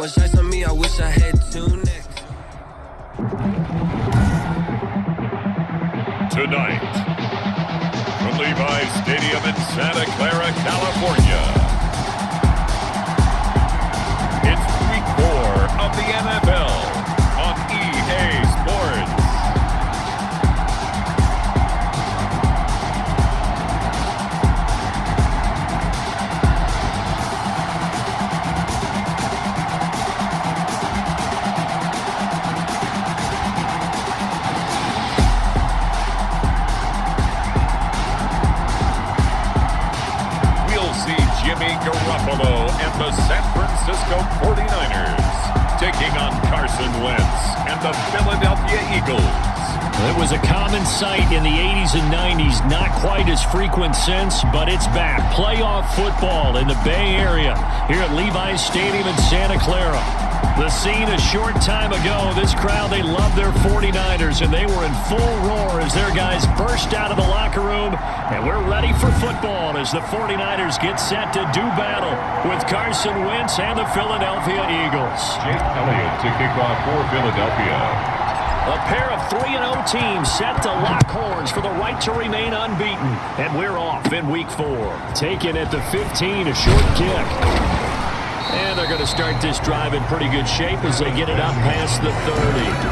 much ice on me, I wish I had two necks. Tonight, from Levi's Stadium in Santa Clara, California, it's Week 4 of the NFL on EA Sports. Jimmy Garoppolo and the San Francisco 49ers taking on Carson Wentz and the Philadelphia Eagles. It was a common sight in the 80s and 90s, not quite as frequent since, but it's back. Playoff football in the Bay Area here at Levi's Stadium in Santa Clara. The scene a short time ago, this crowd, they love their 49ers, and they were in full roar as their guys burst out of the locker room, and we're ready for football as the 49ers get set to do battle with Carson Wentz and the Philadelphia Eagles. Jake Elliott to kick off for Philadelphia. A pair of 3-0 teams set to lock horns for the right to remain unbeaten, and we're off in Week 4. Taken at the 15, a short kick. And they're going to start this drive in pretty good shape as they get it up past the 30.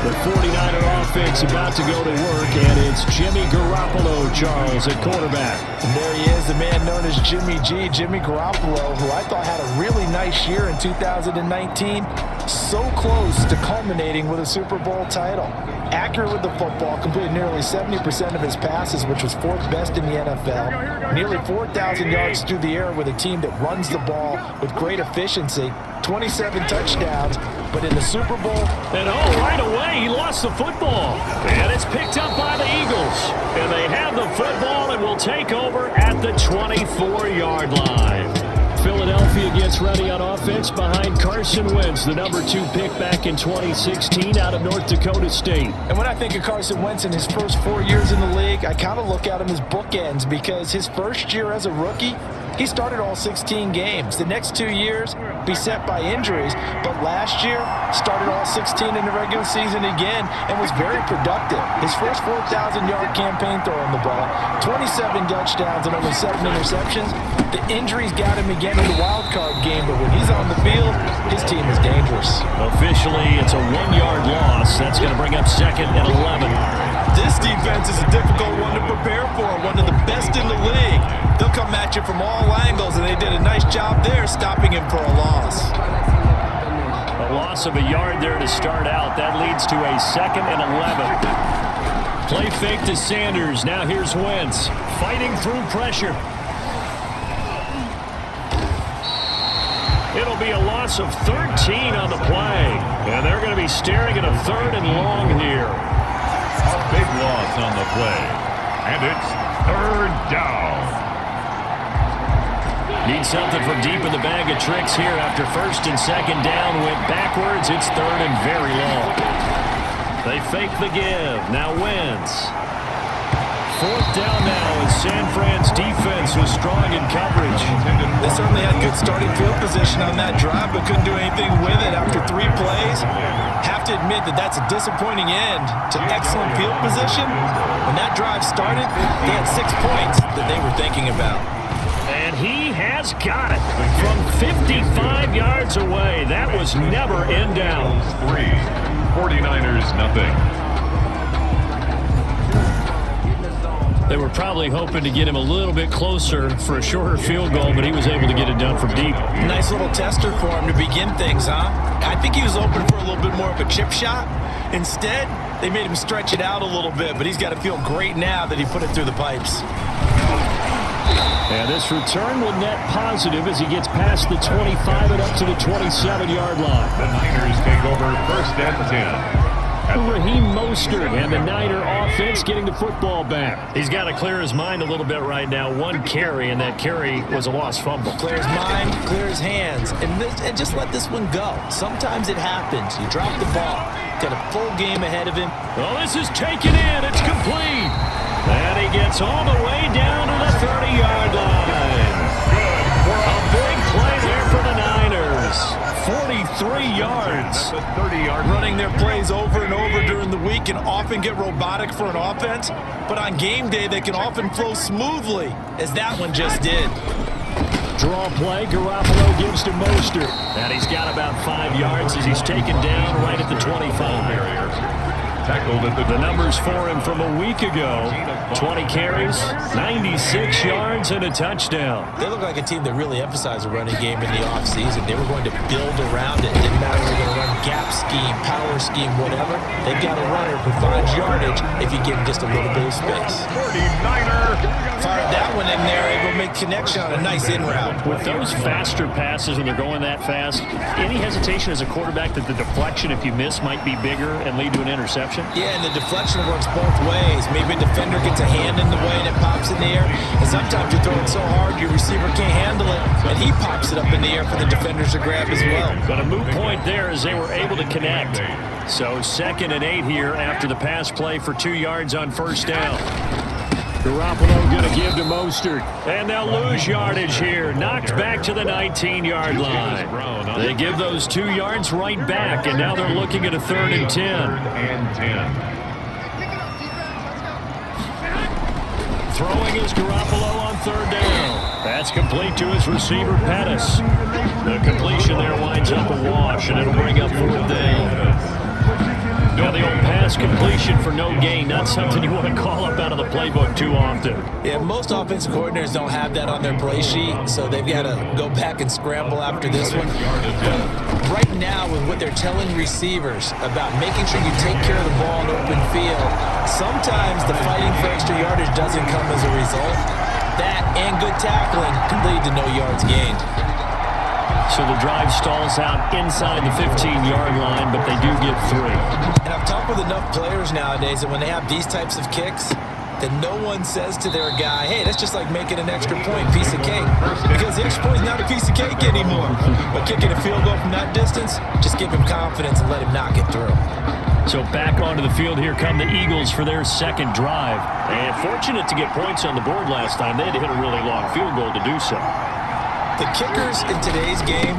The 49er offense about to go to work, and it's Jimmy Garoppolo, Charles, at quarterback. And there he is, the man known as Jimmy G, Jimmy Garoppolo, who I thought had a really nice year in 2019. So close to culminating with a Super Bowl title. Accurate with the football, completed nearly 70% of his passes, which was 4th best in the NFL. Nearly 4,000 yards through the air with a team that runs the ball with great efficiency. 27 touchdowns, but in the Super Bowl... And right away, he lost the football. And it's picked up by the Eagles. And they have the football and will take over at the 24-yard line. Philadelphia gets ready on offense behind Carson Wentz, the number 2 pick back in 2016 out of North Dakota State. And when I think of Carson Wentz in his first 4 years in the league, I kind of look at him as bookends, because his first year as a rookie, he started all 16 games. The next 2 years, beset by injuries, but last year, started all 16 in the regular season again and was very productive. His first 4,000-yard campaign throwing the ball, 27 touchdowns and only 7 interceptions. The injuries got him again in the wild card game, but when he's on the field, his team is dangerous. Officially, it's a 1-yard loss. That's going to bring up 2nd and 11. This defense is a difficult one to prepare for, one of the best in the league. They'll come at you from all angles, and they did a nice job there stopping him for a loss. A loss of a yard there to start out. That leads to a 2nd and 11. Play fake to Sanders. Now here's Wentz, fighting through pressure. It'll be a loss of 13 on the play. And they're going to be staring at a 3rd and long here. A big loss on the play. And it's 3rd down. Need something from deep in the bag of tricks here after 1st and 2nd down. Went backwards. It's 3rd and very long. They fake the give. Now Wentz. 4th down now as San Fran's defense was strong in coverage. They certainly had good starting field position on that drive, but couldn't do anything with it after 3 plays. Have to admit that that's a disappointing end to excellent field position. When that drive started, they had 6 points that they were thinking about. And he has got it from 55 yards away. That was never in down. 3, 49ers nothing. They were probably hoping to get him a little bit closer for a shorter field goal, but he was able to get it done from deep. Nice little tester for him to begin things, huh? I think he was open for a little bit more of a chip shot. Instead, they made him stretch it out a little bit, but he's got to feel great now that he put it through the pipes. And this return will net positive as he gets past the 25 and up to the 27-yard line. The Niners take over 1st and 10. Raheem Mostert and the Niner offense getting the football back. He's got to clear his mind a little bit right now. 1 carry, and that carry was a lost fumble. Clear his mind, clear his hands, and just let this one go. Sometimes it happens. You drop the ball. Got a full game ahead of him. Well, this is taken in. It's complete. And he gets all the way down to the 30-yard line. A big play there for the Niners. 3 yards. Running their plays over and over during the week can often get robotic for an offense, but on game day they can often flow smoothly, as that one just did. Draw play, Garoppolo gives to Mostert. And he's got about 5 yards as he's taken down right at the 25. Tackled at The numbers for him from a week ago: 20 carries, 96 yards, and a touchdown. They look like a team that really emphasized a running game in the offseason. They were going to build around it. Didn't matter if they were going to run gap scheme, power scheme, whatever. They've got a runner who finds yardage if you give him just a little bit of space. 49er. Fired that one in there, able to make connection on a nice in route. With those faster passes when they're going that fast, any hesitation as a quarterback that the deflection, if you miss, might be bigger and lead to an interception? Yeah, and the deflection works both ways. Maybe a defender gets a hand in the way and it pops in the air. And sometimes you throw it so hard your receiver can't handle it, and he pops it up in the air for the defenders to grab as well. But a moot point there as they were able to connect. So 2nd and 8 here after the pass play for 2 yards on first down. Garoppolo going to give to Mostert. And they'll lose yardage here. Knocked back to the 19-yard line. They give those 2 yards right back, and now they're looking at a 3rd and 10. Throwing is Garoppolo on 3rd down. That's complete to his receiver, Pettis. The completion there winds up a wash, and it'll bring up 4th down. Now the old pass completion for no gain, not something you want to call up out of the playbook too often. Yeah, most offensive coordinators don't have that on their play sheet, so they've got to go back and scramble after this one. But right now, with what they're telling receivers about making sure you take care of the ball in open field, sometimes the fighting for extra yardage doesn't come as a result. That and good tackling can lead to no yards gained. So the drive stalls out inside the 15-yard line, but they do get 3. And I've talked with enough players nowadays that when they have these types of kicks, that no one says to their guy, hey, that's just like making an extra point, piece of cake. Because the extra point is not a piece of cake anymore. But kicking a field goal from that distance, just give him confidence and let him knock it through. So back onto the field, here come the Eagles for their 2nd drive. And fortunate to get points on the board last time. They had to hit a really long field goal to do so. The kickers in today's game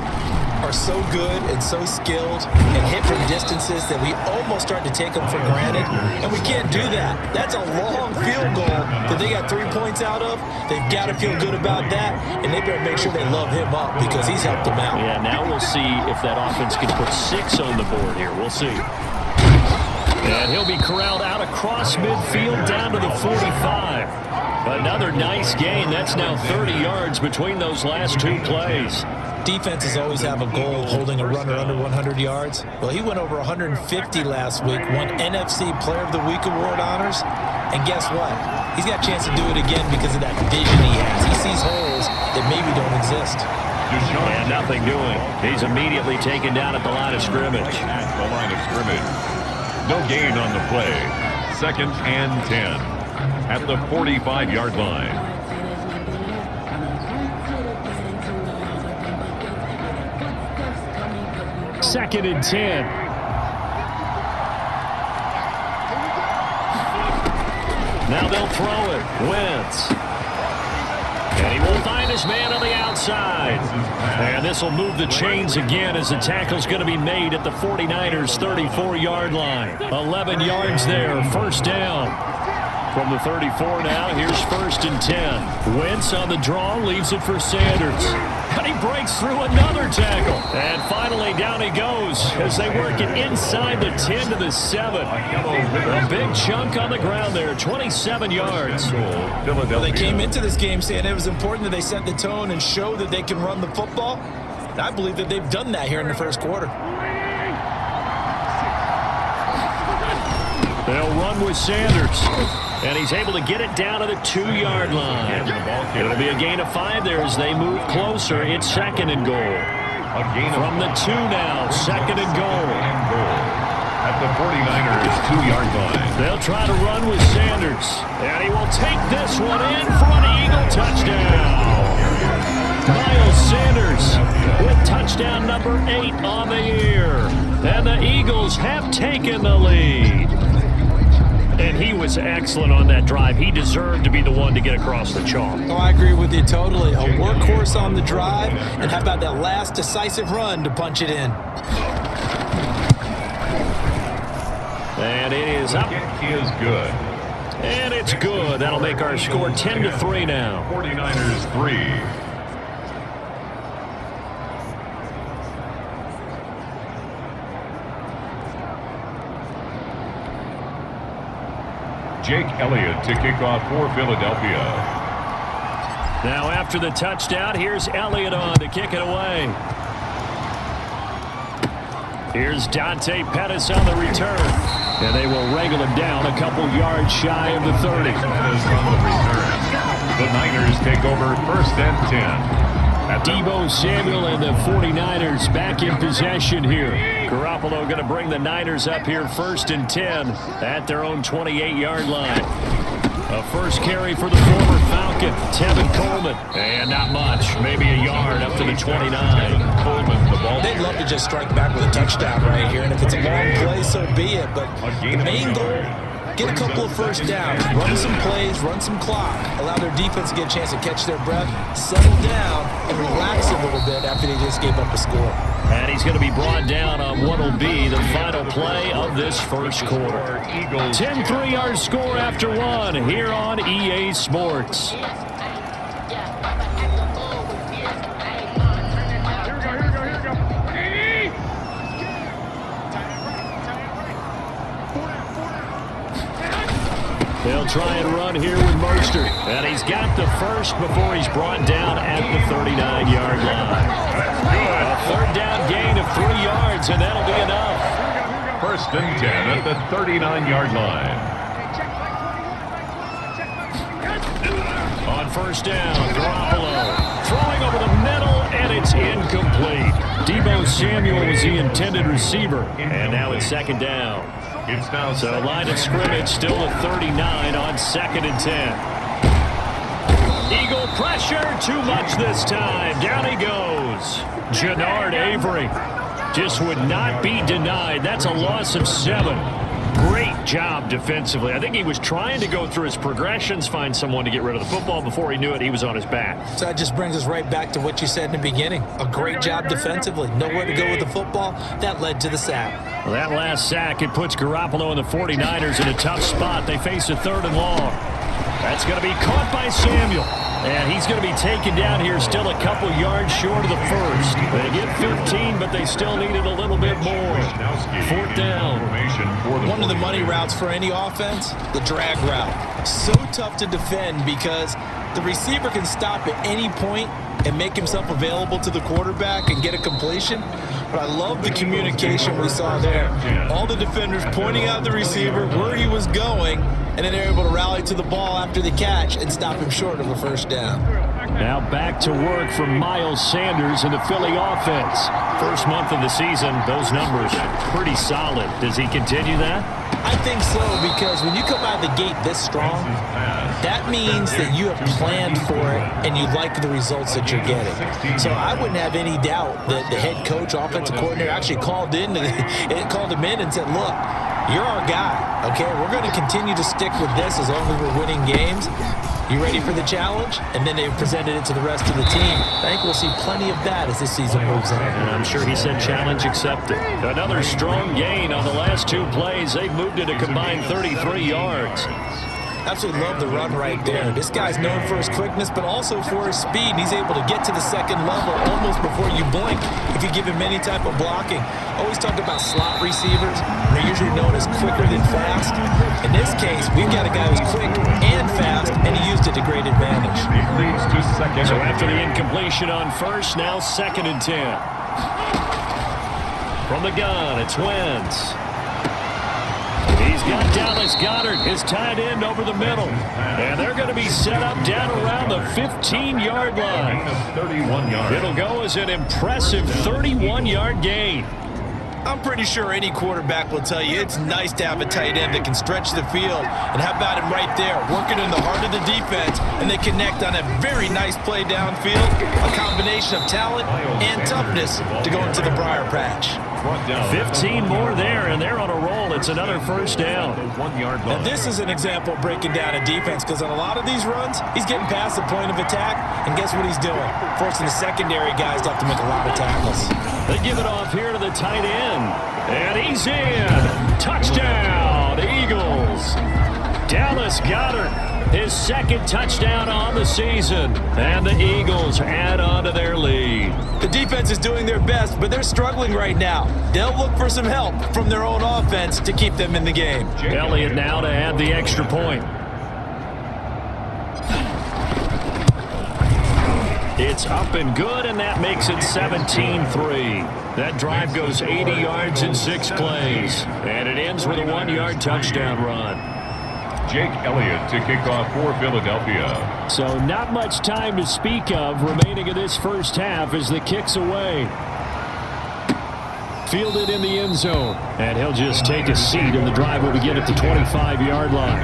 are so good and so skilled and hit from distances that we almost start to take them for granted, and we can't do that. That's a long field goal that they got 3 points out of. They've got to feel good about that, and they better make sure they love him up because he's helped them out. Yeah, now we'll see if that offense can put 6 on the board here. We'll see. And he'll be corralled out across midfield down to the 45. Another nice gain. That's now 30 yards between those last 2 plays. Defenses always have a goal of holding a runner under 100 yards. Well, he went over 150 last week, won NFC Player of the Week award honors. And guess what? He's got a chance to do it again because of that vision he has. He sees holes that maybe don't exist. And nothing doing. He's immediately taken down at the line of scrimmage. At the line of scrimmage. No gain on the play. 2nd and 10. At the 45-yard line. Second and 10. Now they'll throw it. Wentz. And he will find his man on the outside. And this will move the chains again as the tackle's going to be made at the 49ers' 34-yard line. 11 yards there. First down. From the 34 now, here's 1st and 10. Wentz on the draw, leaves it for Sanders. And he breaks through another tackle. And finally, down he goes as they work it inside the 10 to the 7. A big chunk on the ground there, 27 yards. Well, they came into this game saying it was important that they set the tone and show that they can run the football. And I believe that they've done that here in the first quarter. They'll run with Sanders. And he's able to get it down to the 2-yard line. It'll be a gain of 5 there as they move closer. It's 2nd and goal. From the 2 now, 2nd and goal. At the 49ers' 2-yard line. They'll try to run with Sanders. And he will take this one in for an Eagle touchdown. Miles Sanders with touchdown number 8 on the year. And the Eagles have taken the lead. And he was excellent on that drive. He deserved to be the one to get across the chalk. Oh, I agree with you totally. A workhorse on the drive, and how about that last decisive run to punch it in? And it is up. Kick is good. And it's good. That'll make our score 10-3 now. 49ers 3. Jake Elliott to kick off for Philadelphia. Now after the touchdown, here's Elliott on to kick it away. Here's Dante Pettis on the return. And they will wrangle him down a couple yards shy of the 30. Pettis on the return. The Niners take over 1st and 10. Deebo Samuel and the 49ers back in possession here. Garoppolo going to bring the Niners up here 1st and 10 at their own 28-yard line. A first carry for the former Falcon, Tevin Coleman. And not much, maybe a yard up to the 29. Coleman, the ball. They'd love to just strike back with a touchdown right here, and if it's a long play, so be it. But the main goal, get a couple of first downs, run some plays, run some clock, allow their defense to get a chance to catch their breath, settle down, and relax a little bit after they just gave up a score. And he's going to be brought down on what will be the final play of this first quarter. 10-3 our score after one here on EA Sports. They'll try and run here with Mostert. And he's got the first before he's brought down at the 39-yard line. A third down gain of 3 yards, and that'll be enough. 1st and 10 at the 39-yard line. On 1st down, Garoppolo throwing over the middle, and it's incomplete. Deebo Samuel was the intended receiver, and now it's 2nd down. It's now So line of scrimmage still at 39 on 2nd and 10. Eagle pressure, too much this time. Down he goes. Jannard Avery just would not be denied. That's a loss of 7. Great job defensively. I think he was trying to go through his progressions, find someone to get rid of the football. Before he knew it, he was on his back. So that just brings us right back to what you said in the beginning. A great job defensively. Nowhere to go with the football. That led to the sack. Well, that last sack, it puts Garoppolo and the 49ers in a tough spot. They face a 3rd and long. That's going to be caught by Samuel. And he's going to be taken down here still a couple yards short of the first. They get 15, but they still needed a little bit more. 4th down. One of the money routes for any offense, the drag route. So tough to defend because the receiver can stop at any point and make himself available to the quarterback and get a completion. But I love the communication we saw there. All the defenders pointing out the receiver, where he was going, and then they're able to rally to the ball after the catch and stop him short of a 1st down. Now back to work for Miles Sanders in the Philly offense. First month of the season, those numbers pretty solid. Does he continue that? I think so, because when you come out of the gate this strong, that means that you have planned for it and you like the results that you're getting. So I wouldn't have any doubt that the head coach, offensive coordinator actually called him in and said, look, you're our guy, okay? We're going to continue to stick with this as long as we're winning games. You ready for the challenge? And then they've presented it to the rest of the team. I think we'll see plenty of that as this season moves on. And I'm sure he said challenge accepted. Another strong gain on the last 2 plays. They've moved it a combined 33 yards. Absolutely love the run right there. This guy's known for his quickness, but also for his speed. He's able to get to the 2nd level almost before you blink if you give him any type of blocking. Always talk about slot receivers. They're usually known as quicker than fast. In this case, we've got a guy who's quick and fast, and he used it to great advantage. So after the incompletion on 1st, now 2nd and 10. From the gun, it's Wentz. He's got Dallas Goedert, his tight end, over the middle. And they're going to be set up down around the 15-yard line. 31 yards. It'll go as an impressive 31-yard gain. I'm pretty sure any quarterback will tell you it's nice to have a tight end that can stretch the field. And how about him right there, working in the heart of the defense, and they connect on a very nice play downfield, a combination of talent and toughness to go into the briar patch. 15 more there, and they're on a roll. It's another first down. 1 yard line. And this is an example of breaking down a defense, because on a lot of these runs, he's getting past the point of attack, and guess what he's doing? Forcing the secondary guys to have to make a lot of tackles. They give it off here to the tight end, and he's in. Touchdown, Eagles. Dallas Goedert, his second touchdown on the season, and the Eagles add on to their lead. The defense is doing their best, but they're struggling right now. They'll look for some help from their own offense to keep them in the game. Elliott now to add the extra point. It's up and good, and that makes it 17-3. That drive goes 80 yards in 6 plays, and it ends with a 1-yard touchdown run. Jake Elliott to kick off for Philadelphia. So not much time to speak of remaining in this first half as the kick's away. Fielded in the end zone, and he'll just take a seat, and the drive will begin at the 25-yard line.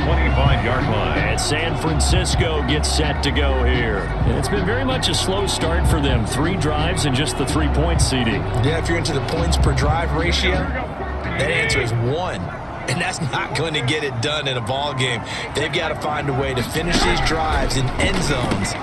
25-yard line. And San Francisco gets set to go here. And it's been very much a slow start for them. 3 drives and just the 3-point CD. Yeah, if you're into the points per drive ratio, that answer is 1. And that's not going to get it done in a ball game. They've got to find a way to finish these drives in end zones,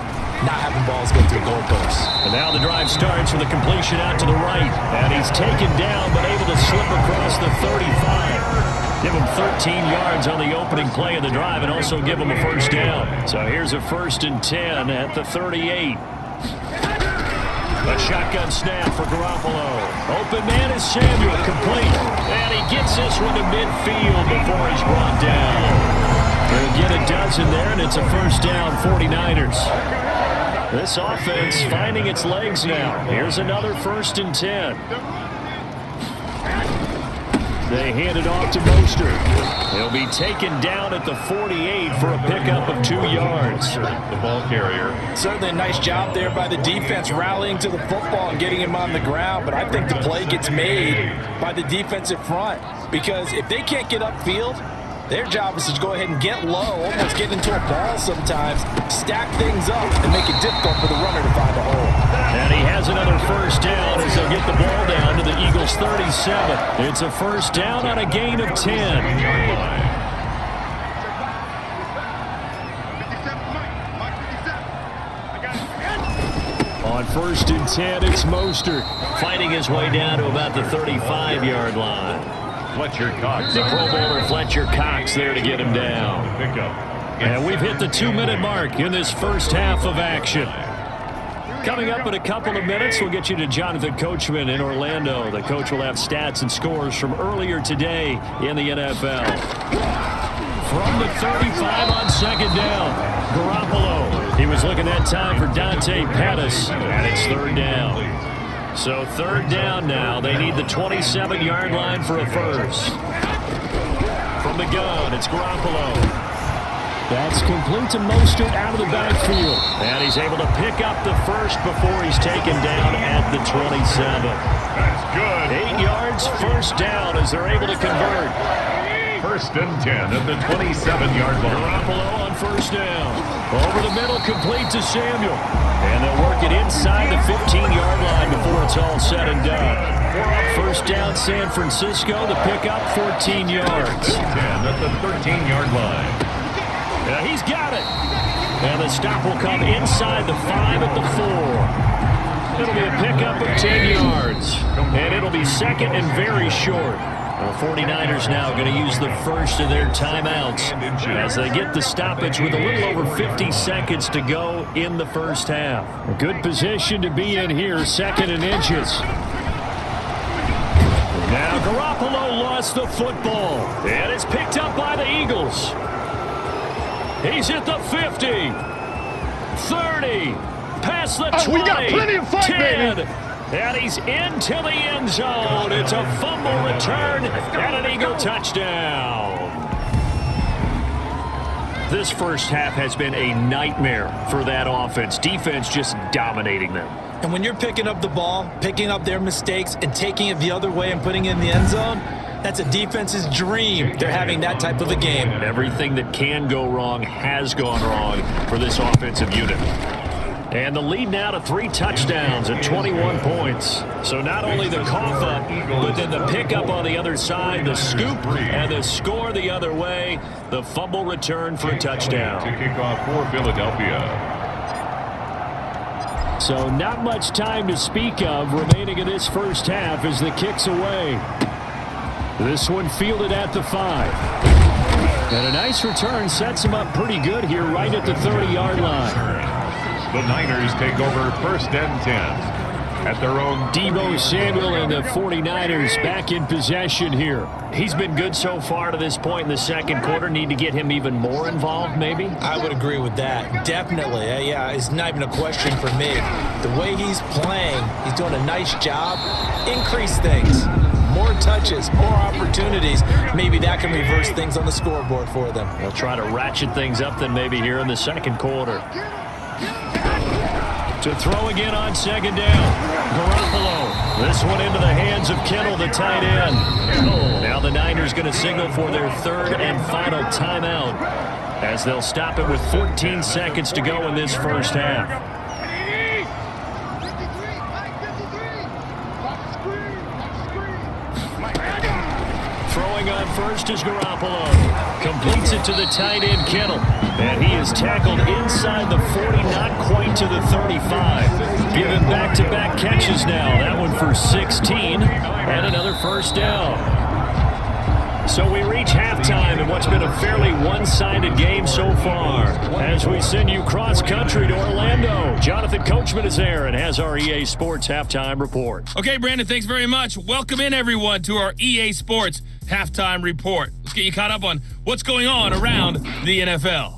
not having balls go through goalposts. And now the drive starts with a completion out to the right. And he's taken down, but able to slip across the 35. Give him 13 yards on the opening play of the drive and also give him a first down. So here's a 1st and 10 at the 38. A shotgun snap for Garoppolo. Open man is Samuel, complete. And he gets this one to midfield before he's brought down. He'll get a dozen there, and it's a first down, 49ers. This offense finding its legs now. Here's another 1st and 10. They hand it off to Mostert. He'll be taken down at the 48 for a pickup of 2 yards. The ball carrier. Certainly a nice job there by the defense rallying to the football and getting him on the ground, but I think the play gets made by the defensive front, because if they can't get upfield, their job is to go ahead and get low, almost get into a ball sometimes, stack things up, and make it difficult for the runner to find a hole. And he has another first down as they'll get the ball down to the Eagles' 37. It's a first down on a gain of 10. On 1st and 10, it's Mostert fighting his way down to about the 35-yard line. Fletcher Cox. The Pro Bowler Fletcher Cox there to get him down. And we've hit the 2-minute mark in this first half of action. Coming up in a couple of minutes, we'll get you to Jonathan Coachman in Orlando. The coach will have stats and scores from earlier today in the NFL. From the 35 on 2nd down, Garoppolo. He was looking that time for Dante Pettis, and it's 3rd down. So 3rd down now. They need the 27-yard line for a first. From the gun, it's Garoppolo. That's complete to Mostert out of the backfield. And he's able to pick up the first before he's taken down at the 27. That's good. 8 yards, first down as they're able to convert. 1st and 10 at the 27-yard line. Garoppolo on 1st down. Over the middle, complete to Samuel. And they'll work it inside the 15-yard line before it's all said and done. 1st down, San Francisco. The pickup, 14 yards. 10 at the 13-yard line. Yeah, he's got it. And the stop will come inside the 5 at the 4. It'll be a pickup of 10 yards. And it'll be 2nd and very short. The 49ers now going to use the first of their timeouts as they get the stoppage with a little over 50 seconds to go in the first half. A good position to be in here, 2nd and inches. Now Garoppolo lost the football, and it's picked up by the Eagles. He's at the 50, 30, past the 20, we got plenty of fight, 10, baby. and he's into the end zone. It's a fumble return and an Eagle touchdown. This first half has been a nightmare for that offense. Defense just dominating them. And when you're picking up the ball, picking up their mistakes, and taking it the other way and putting it in the end zone, that's a defense's dream. They're having that type of a game. Everything that can go wrong has gone wrong for this offensive unit. And the lead now to 3 touchdowns at 21 points. So not only the cough up, but then the pickup on the other side, the scoop, and the score the other way. The fumble return for a touchdown. To kick off for Philadelphia. So not much time to speak of remaining in this first half as the kick's away. This one fielded at the 5. And a nice return sets him up pretty good here right at the 30-yard line. The Niners take over 1st and 10 at their own. Deebo Samuel and the 49ers back in possession here. He's been good so far to this point in the second quarter. Need to get him even more involved, maybe? I would agree with that. Definitely. Yeah, it's not even a question for me. The way he's playing, he's doing a nice job. Increase things. More touches, more opportunities. Maybe that can reverse things on the scoreboard for them. They'll try to ratchet things up then maybe here in the second quarter. To throw again on 2nd down. Garoppolo. This one into the hands of Kittle, the tight end. Now the Niners going to signal for their 3rd and final timeout as they'll stop it with 14 seconds to go in this first half. Throwing on first is Garoppolo. Completes it to the tight end, Kittle. And he is tackled inside the 40, not quite to the 35. Given back-to-back catches now. That one for 16. And another first down. So we reach halftime in what's been a fairly one-sided game so far. As we send you cross-country to Orlando, Jonathan Coachman is there and has our EA Sports Halftime Report. Okay, Brandon, thanks very much. Welcome in, everyone, to our EA Sports Halftime Report. Let's get you caught up on what's going on around the NFL.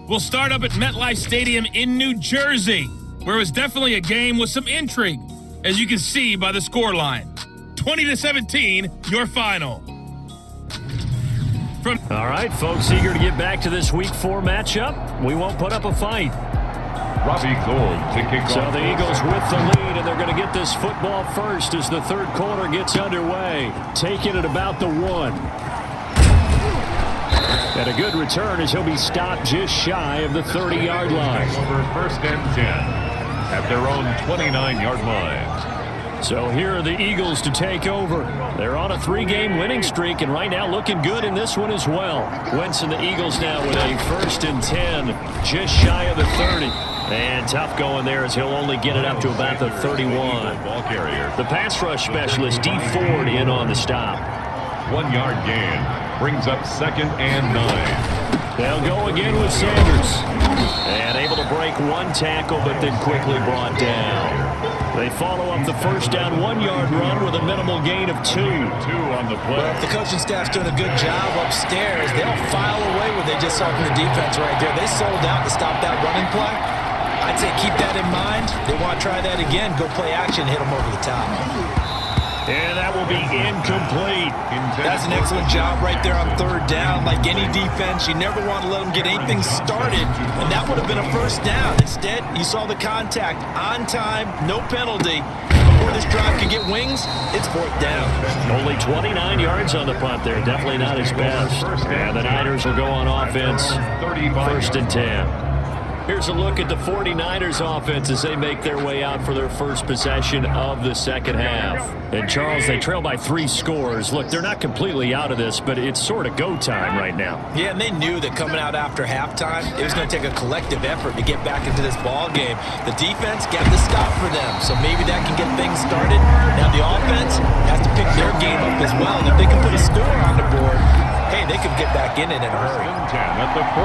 We'll start up at MetLife Stadium in New Jersey, where it was definitely a game with some intrigue, as you can see by the scoreline. 20-17, your final. All right, folks, eager to get back to this Week 4 matchup. We won't put up a fight. Robbie Gould to kick off. So the Eagles with the lead, and they're going to get this football first as the third quarter gets underway. Taking it about the 1. And a good return as he'll be stopped just shy of the 30-yard line. Over 1st and 10 at their own 29-yard line. So here are the Eagles to take over. They're on a 3-game winning streak, and right now looking good in this one as well. Wentz and the Eagles now with a 1st and 10, just shy of the 30. And tough going there as he'll only get it up to about the 31. Ball carrier. The pass rush specialist, D. Ford, in on the stop. 1-yard gain brings up 2nd and 9. They'll go again with Sanders. And able to break 1 tackle, but then quickly brought down. They follow up the first down 1-yard run with a minimal gain of 2. 2 on the play. Well, if the coaching staff's doing a good job upstairs, they'll file away what they just saw from the defense right there. They sold out to stop that running play. I'd say keep that in mind. They want to try that again. Go play action, hit them over the top. And that will be incomplete. That's an excellent job right there on 3rd down. Like any defense, you never want to let them get anything started, and that would have been a first down. Instead, you saw the contact on time, no penalty. Before this drive could get wings, it's 4th down. Only 29 yards on the punt there. Definitely not his best. And the Niners will go on offense. 1st and 10. Here's a look at the 49ers offense as they make their way out for their first possession of the second half. And Charles, they trail by 3 scores. Look, they're not completely out of this, but it's sort of go time right now. Yeah, and they knew that coming out after halftime, it was going to take a collective effort to get back into this ball game. The defense got the stop for them, so maybe that can get things started. Now the offense has to pick their game up as well. And if they can put a score on the board, hey, they could get back in it in a hurry.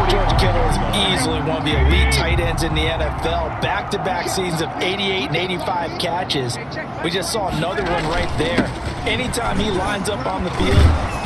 George Kittle is easily one of the elite tight ends in the NFL. Back-to-back seasons of 88 and 85 catches. We just saw another one right there. Anytime he lines up on the field,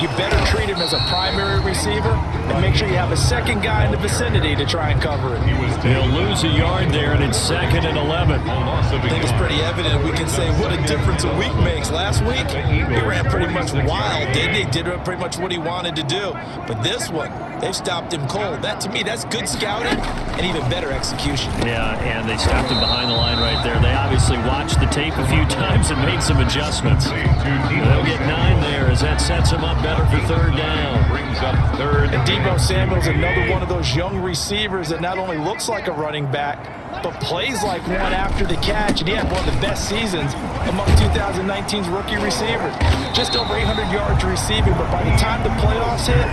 you better treat him as a primary receiver and make sure you have a second guy in the vicinity to try and cover it. He'll lose a yard there, and it's 2nd and 11. I think it's pretty evident. We can say what a difference a week makes. Last week, he ran pretty much wild, didn't he? Did pretty much what he wanted to do. But this one, they've stopped him cold. That, to me, that's good scouting and even better execution. Yeah, and they stopped him behind the line right there. They obviously watched the tape a few times and made some adjustments. They'll get 9 there as that sets him up better for 3rd down. Brings up 3rd. And Deebo Samuel's another one of those young receivers that not only looks like a running back, but plays like one after the catch, and he had one of the best seasons among 2019's rookie receivers. Just over 800 yards receiving, but by the time the playoffs hit,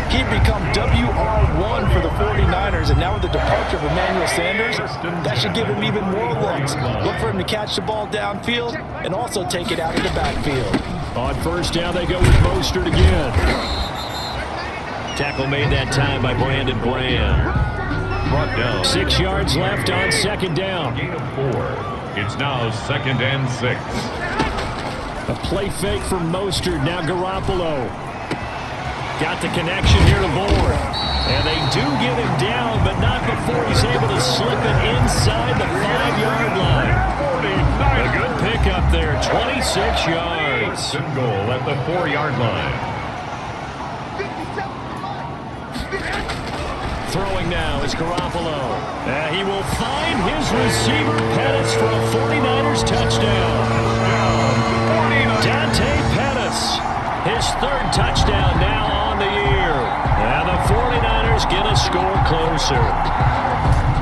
he'd become WR1 for the 49ers, and now with the departure of Emmanuel Sanders, that should give him even more looks. Look for him to catch the ball downfield and also take it out of the backfield. On 1st down, they go with Mostert again. Tackle made that time by Brandon Graham. Brought down. 6 yards left on 2nd down. Gain of 4. It's now 2nd and 6. A play fake from Mostert. Now Garoppolo. Got the connection here to Bourne. And they do get him down, but not before he's able to slip it inside the 5-yard line. A good pickup there, 26 yards. 4th and goal at the 4-yard line. Throwing now is Garoppolo. He will find his receiver, Pettis, for a 49ers touchdown. Dante Pettis, his 3rd touchdown now on the year. And the 49ers get a score closer.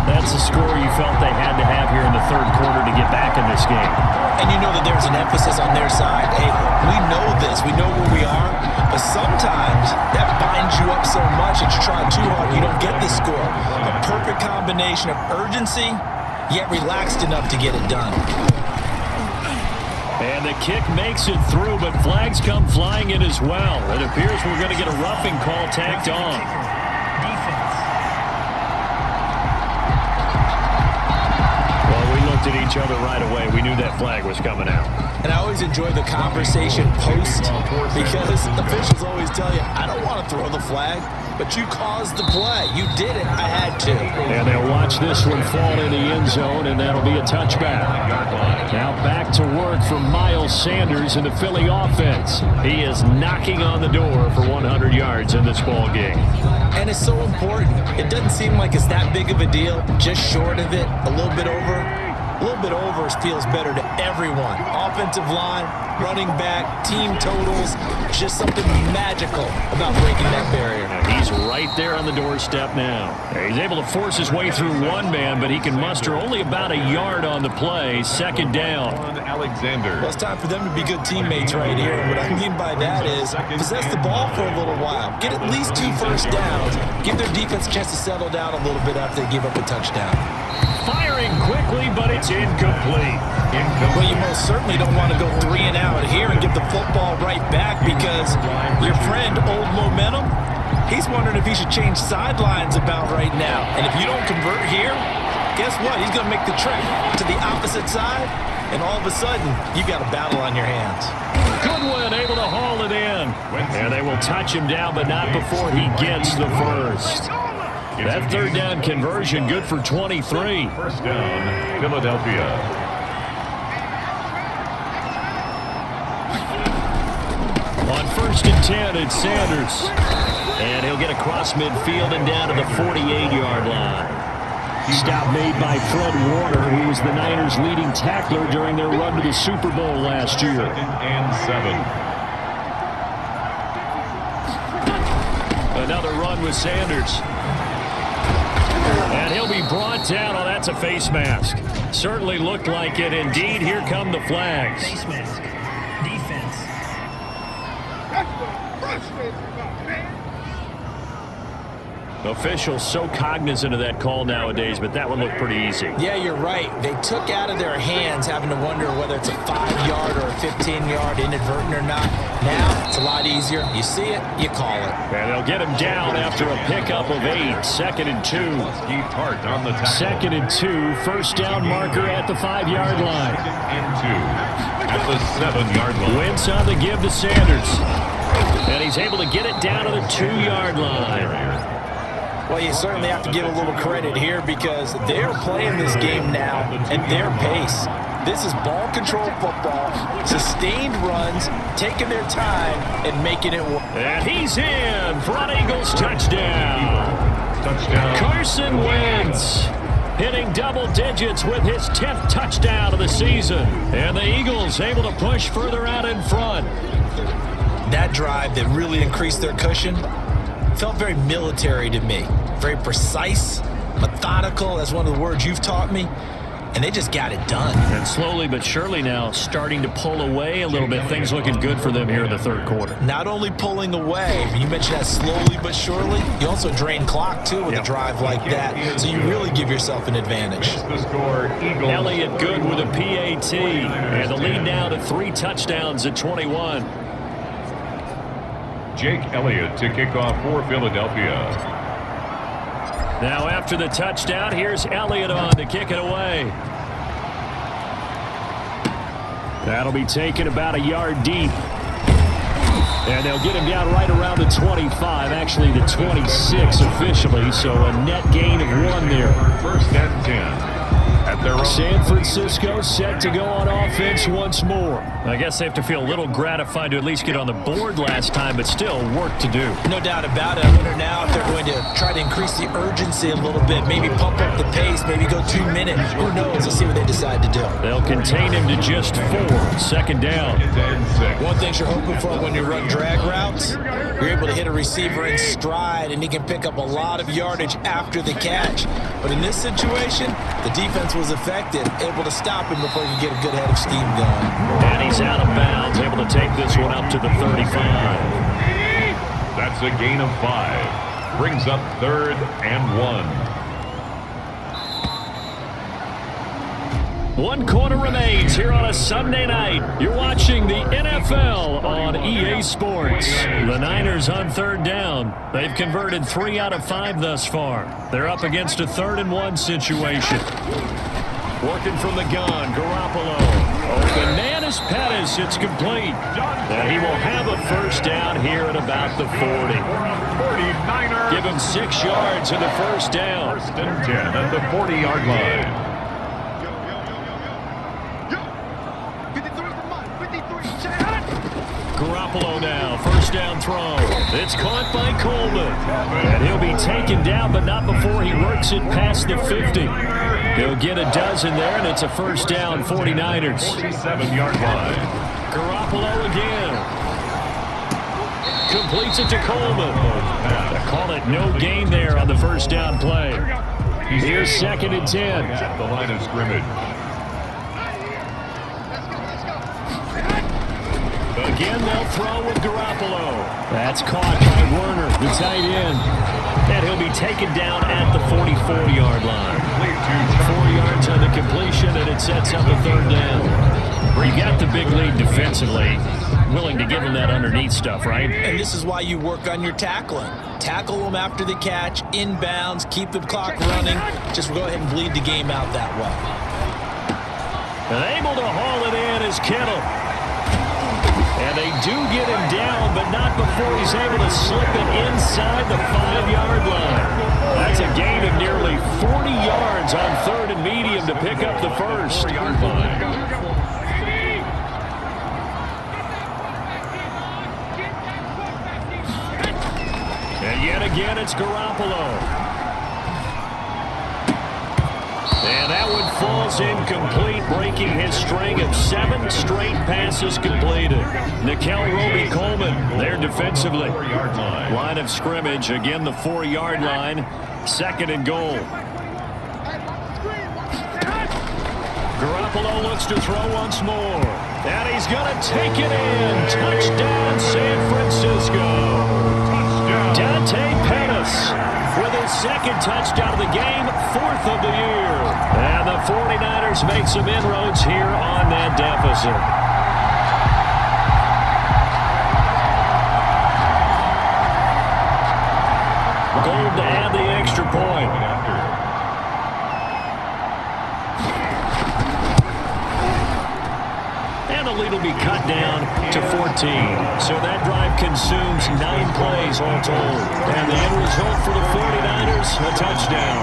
That's the score you felt they had to have here in the 3rd quarter to get back in this game. And you know that there's an emphasis on their side. Hey, we know this. We know where we are. But sometimes that binds you up so much that you try too hard, you don't get the score. A perfect combination of urgency, yet relaxed enough to get it done. And the kick makes it through, but flags come flying in as well. It appears we're going to get a roughing call tacked on. Well, we looked at each other right away. We knew that flag was coming out. And I always enjoy the conversation post because officials always tell you, I don't want to throw the flag, but you caused the play. You did it. I had to. And they'll watch this one fall in the end zone, and that'll be a touchback. Now back to work for Miles Sanders in the Philly offense. He is knocking on the door for 100 yards in this ball game. And it's so important. It doesn't seem like it's that big of a deal, just short of it, a little bit over. A little bit over feels better to everyone. Offensive line, running back, team totals, just something magical about breaking that barrier. He's right there on the doorstep now. He's able to force his way through one man, but he can muster only about a yard on the play. 2nd down. Alexander. Well, it's time for them to be good teammates right here. And what I mean by that is possess the ball for a little while. Get at least 2 first downs. Give their defense a chance to settle down a little bit after they give up a touchdown. Firing quickly, but it's incomplete. Well, you most certainly don't want to go 3 and out here and give the football right back because your friend, Old Momentum, he's wondering if he should change sidelines about right now. And if you don't convert here, guess what? He's going to make the trip to the opposite side, and all of a sudden, you got a battle on your hands. Goodwin able to haul it in. And they will touch him down, but not before he gets the first. That 3rd down conversion good for 23. 1st down, Philadelphia. On 1st and 10, it's Sanders. And he'll get across midfield and down to the 48-yard line. Stop made by Fred Warner, who was the Niners' leading tackler during their run to the Super Bowl last year. 2nd and 7. Another run with Sanders. And he'll be brought down. Oh, that's a face mask. Certainly looked like it. Indeed, here come the flags. Face mask. Defense. Officials so cognizant of that call nowadays, but that one looked pretty easy. Yeah, you're right. They took out of their hands having to wonder whether it's a 5-yard or a 15-yard inadvertent or not. Now, it's a lot easier. You see it, you call it. And they'll get him down after a pickup of 8. 2nd and 2. Steve Tart on the tackle. 2nd and 2. 1st down marker at the 5-yard line. 2nd and 2 at the 7-yard line. Wentz on the give to Sanders. And he's able to get it down to the 2-yard line. Well, you certainly have to give a little credit here because they're playing this game now at their pace. This is ball control football, sustained runs, taking their time and making it work. And he's in for an Eagles touchdown. Carson Wentz hitting double digits with his 10th touchdown of the season. And the Eagles able to push further out in front. That drive that really increased their cushion felt very military to me. Very precise, methodical. That's one of the words you've taught me. And they just got it done. And slowly but surely now starting to pull away a little bit. Things looking good for them here in the third quarter. Not only pulling away, you mentioned that slowly but surely. You also drain clock, too, with a drive like that. So you really give yourself an advantage. Elliott good with a PAT. And the lead now to 3 touchdowns at 21. Jake Elliott to kick off for Philadelphia. Now after the touchdown, here's Elliott on to kick it away. That'll be taken about a yard deep. And they'll get him down right around the 25, actually the 26 officially, so a net gain of 1 there. First and 10. San Francisco set to go on offense once more. I guess they have to feel a little gratified to at least get on the board last time, but still work to do. No doubt about it. I wonder now if they're going to try to increase the urgency a little bit, maybe pump up the pace, maybe go 2 minutes. Who knows? Let's see what they decide to do. They'll contain him to just 4. Second down. One thing you're hoping for when you run drag routes, you're able to hit a receiver in stride, and he can pick up a lot of yardage after the catch. But in this situation, the defense was effective, able to stop him before you get a good head of steam going. And he's out of bounds, able to take this one up to the 35. That's a gain of 5. Brings up 3rd and 1. 1 quarter remains here on a Sunday night. You're watching the NFL on EA Sports. The Niners on 3rd down. They've converted 3 out of 5 thus far. They're up against a 3rd and 1 situation. Working from the gun, Garoppolo. Open man is Pettis. It's complete. And he will have a first down here at about the 40. 49ers. Give him 6 yards in the first down. 1st and 10 at the 40-yard line. Garoppolo now, first down throw. It's caught by Coleman. And he'll be taken down, but not before he works it past the 50. He'll get a dozen there, and it's a first down, 49ers. 47-yard line. Garoppolo again. Completes it to Coleman. They call it no gain there on the first down play. Here's 2nd and 10. At the line of scrimmage. Again, they'll throw with Garoppolo. That's caught by Werner, the tight end. And he'll be taken down at the 44-yard line. 4 yards on the completion, and it sets up a 3rd down. You got the big lead defensively. Willing to give him that underneath stuff, right? And this is why you work on your tackling. Tackle them after the catch, inbounds, keep the clock running. Just go ahead and bleed the game out that way. And able to haul it in is Kittle. And they do get him down, but not before he's able to slip it inside the 5-yard line. That's a gain of nearly 40 yards on 3rd and medium to pick up the first. 4-yard line. And yet again, it's Garoppolo. And that one falls incomplete, breaking his string of 7 straight passes completed. Nikel Roby-Coleman there defensively. 4-yard line. Line of scrimmage, again the 4-yard line, 2nd and goal. Garoppolo looks to throw once more. And he's going to take it in. Touchdown, San Francisco. Touchdown. Dante Pettis with his 2nd touchdown of the game, 4th of the year. And the 49ers make some inroads here on that deficit. Gold to add the extra point. And the lead will be cut down to 14. So that drive consumes 9 plays all told. And the end result for the 49ers, a touchdown.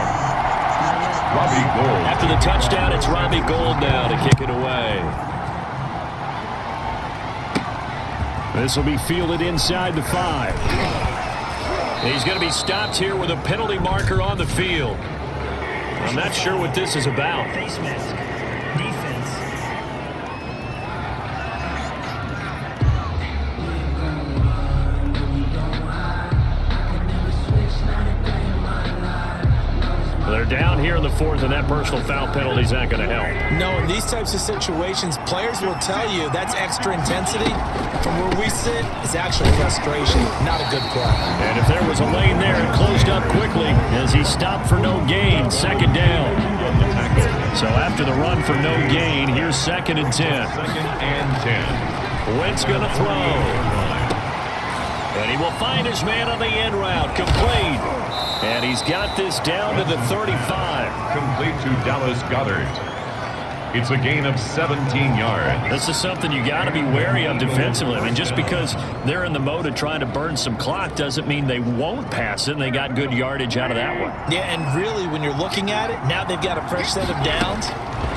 Robbie Gould. After the touchdown, it's Robbie Gould now to kick it away. This will be fielded inside the 5. He's going to be stopped here with a penalty marker on the field. I'm not sure what this is about. Face mask. Defense. They're down here in the 4th, and that personal foul penalty is not going to help. No, in these types of situations, players will tell you that's extra intensity. From where we sit, it's actual frustration, not a good play. And if there was a lane there, it closed up quickly as he stopped for no gain, 2nd down. So after the run for no gain, here's 2nd and 10. 2nd and 10. Wentz going to throw. And he will find his man on the end route, complete. And he's got this down to the 35. Complete to Dallas Goedert. It's a gain of 17 yards. This is something you got to be wary of defensively. I mean, just because they're in the mode of trying to burn some clock doesn't mean they won't pass it, and they got good yardage out of that one. Yeah, and really, when you're looking at it, now they've got a fresh set of downs.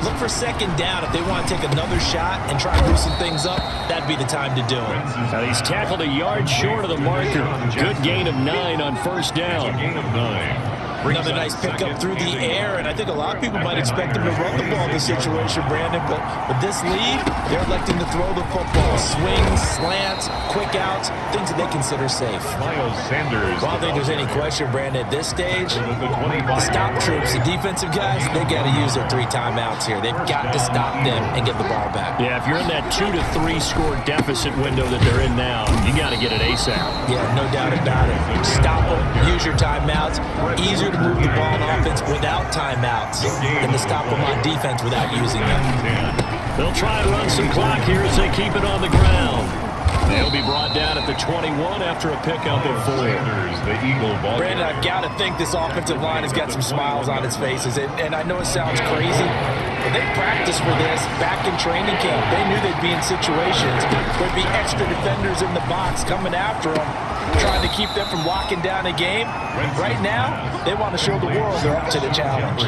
Look for 2nd down. If they want to take another shot and try to loosen things up, that'd be the time to do it. Now he's tackled a yard short of the marker. Good gain of 9 on 1st down. Gain of 9. Another nice pickup through the air, and I think a lot of people might expect him to run the ball in this situation, Brandon, but with this lead, they're electing to throw the football. Swings, slants, quick outs, things that they consider safe. Miles Sanders. Well, I don't think there's any question, Brandon, at this stage, The the stop troops, the defensive guys, they got to use their 3 timeouts here. They've got to stop them and get the ball back. Yeah, if you're in that 2 to 3 score deficit window that they're in now, you got to get it ASAP. Yeah, no doubt about it. Stop them, use your timeouts. Easier to move the ball on offense without timeouts than to stop them on defense without using them. They'll try and run some clock here as they keep it on the ground. They'll be brought down at the 21 after a pickup of 4. The Eagle ball. Brandon, I've got to think this offensive line has got some smiles on its faces. And I know it sounds crazy, but they practiced for this back in training camp. They knew they'd be in situations where there'd be extra defenders in the box coming after them, trying to keep them from locking down a game. Right now, they want to show the world they're up to the challenge.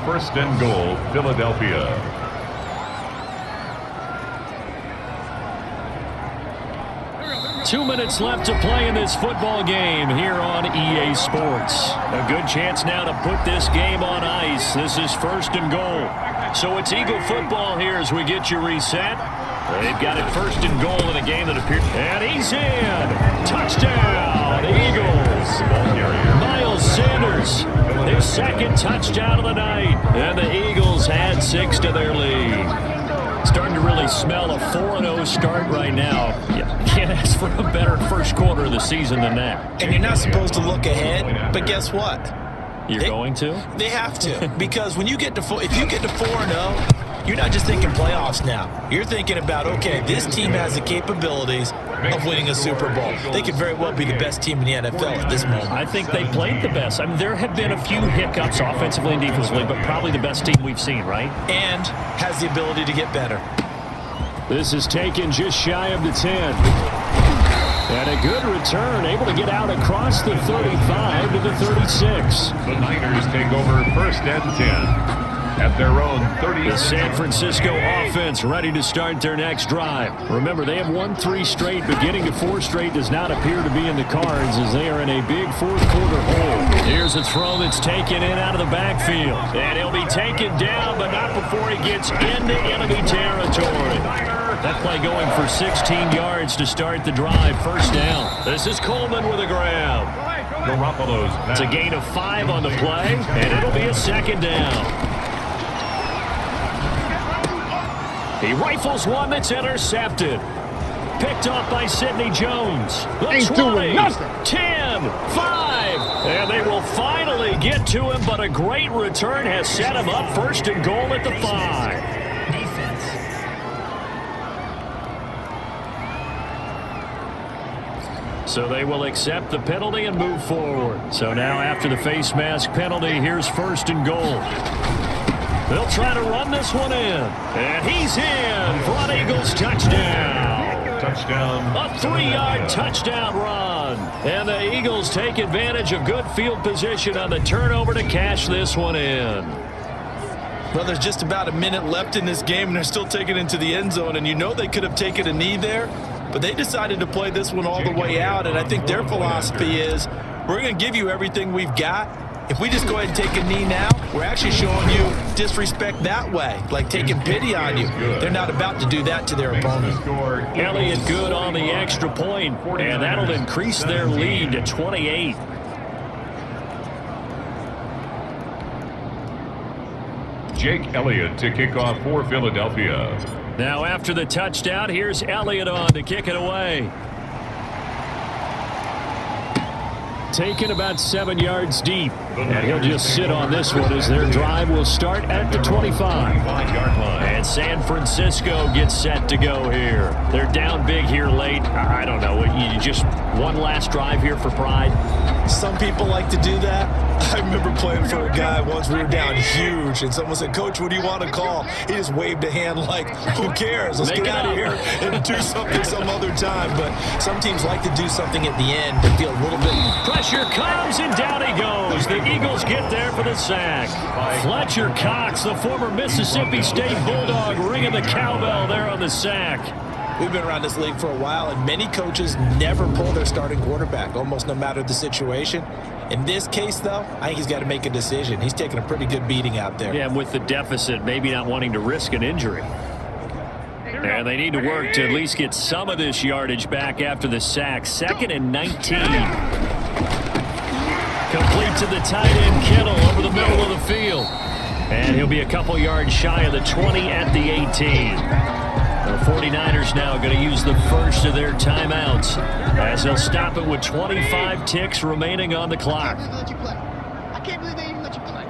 1st and goal, Philadelphia. Two minutes left to play in this football game here on EA Sports. A good chance now to put this game on ice. This is 1st and goal. So it's Eagle football here as we get you reset. They've got it 1st and goal in a game that appears. And he's in. Touchdown, Eagles. Miles Sanders, his 2nd touchdown of the night. And the Eagles add 6 to their lead. Starting to really smell a 4-0 start right now. You can't ask for a better first quarter of the season than that. And you're not supposed to look ahead, but guess what? You're going to? They have to, because when you get to if you get to 4-0, you're not just thinking playoffs now. You're thinking about, okay, this team has the capabilities of winning a Super Bowl. They could very well be the best team in the NFL at this moment. I think they played the best. I mean, there have been a few hiccups offensively and defensively, but probably the best team we've seen, right? And has the ability to get better. This is taken just shy of the 10. And a good return, able to get out across the 35 to the 36. The Niners take over 1st and 10. At their own 30. The San Francisco offense ready to start their next drive. Remember, they have won 3 straight, but getting to 4 straight does not appear to be in the cards as they are in a big 4th quarter hole. Here's a throw that's taken in out of the backfield. And he'll be taken down, but not before he gets into enemy territory. That play going for 16 yards to start the drive. 1st down. This is Coleman with a grab. Garoppolo's It's a gain of 5 on the play, and it'll be a 2nd down. He rifles one that's intercepted. Picked up by Sidney Jones. The 20, 10, 5. And they will finally get to him, but a great return has set him up 1st and goal at the 5. Defense. So they will accept the penalty and move forward. So now after the face mask penalty, here's 1st and goal. They'll try to run this one in. And he's in for an Eagles touchdown. Touchdown. A 3-yard touchdown run. And the Eagles take advantage of good field position on the turnover to cash this one in. Well, there's just about a minute left in this game, and they're still taking it into the end zone. And you know they could have taken a knee there, but they decided to play this one all the way out. And I think their philosophy is, we're going to give you everything we've got. If we just go ahead and take a knee now, we're actually showing you disrespect that way, like taking pity on you. They're not about to do that to their opponent. Elliott good on the extra point, and that'll increase their lead to 28. Jake Elliott to kick off for Philadelphia. Now after the touchdown, here's Elliott on to kick it away. Taken about 7 yards deep. And he'll just sit on this one as their drive will start at the 25-yard line. And San Francisco gets set to go here. They're down big here late. I don't know. You just one last drive here for pride? Some people like to do that. I remember playing for a guy once. We were down huge, and someone said, "Coach, what do you want to call?" He just waved a hand like, "Who cares? Let's get out of here and do something some other time." But some teams like to do something at the end to feel a little bit. Pressure comes, and down he goes. The Eagles get there for the sack. Fletcher Cox, the former Mississippi State Bulldog, ringing the cowbell there on the sack. We've been around this league for a while, and many coaches never pull their starting quarterback, almost no matter the situation. In this case, though, I think he's got to make a decision. He's taking a pretty good beating out there. Yeah, and with the deficit, maybe not wanting to risk an injury. And they need to work to at least get some of this yardage back after the sack. 2nd and 19. Complete to the tight end, Kittle, over the middle of the field. And he'll be a couple yards shy of the 20 at the 18. The 49ers now going to use the first of their timeouts as they'll stop it with 25 ticks remaining on the clock. I can't believe they even let you play.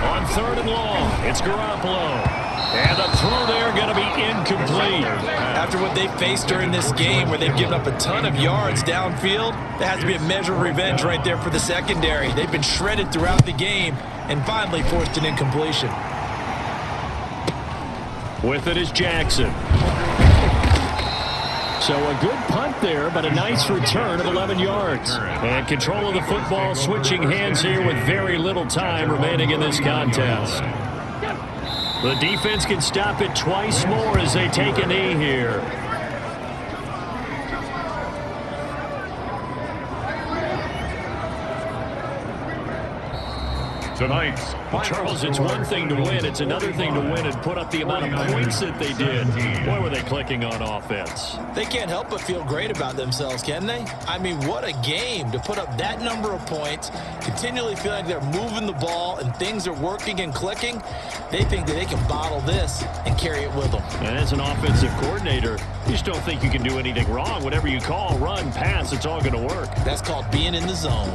On 3rd and long, it's Garoppolo. And the throw there going to be incomplete. After what they faced during this game where they've given up a ton of yards downfield, there has to be a measure of revenge right there for the secondary. They've been shredded throughout the game and finally forced an incompletion. With it is Jackson. So a good punt there, but a nice return of 11 yards. And control of the football switching hands here with very little time remaining in this contest. The defense can stop it twice more as they take a knee here. Tonight's Well, Charles, it's one thing to win. It's another thing to win and put up the amount of points that they did. Boy, were they clicking on offense. They can't help but feel great about themselves, can they? I mean, what a game to put up that number of points, continually feeling like they're moving the ball and things are working and clicking. They think that they can bottle this and carry it with them. And as an offensive coordinator, you just don't think you can do anything wrong. Whatever you call, run, pass, it's all going to work. That's called being in the zone.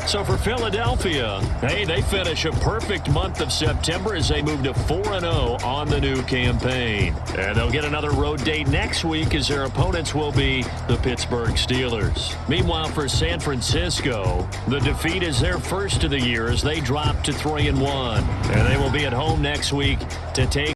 So for Philadelphia, hey, they finish a perfect month of September as they move to 4-0 on the new campaign. And they'll get another road date next week as their opponents will be the Pittsburgh Steelers. Meanwhile, for San Francisco, the defeat is their first of the year as they drop to 3-1. And they will be at home next week to take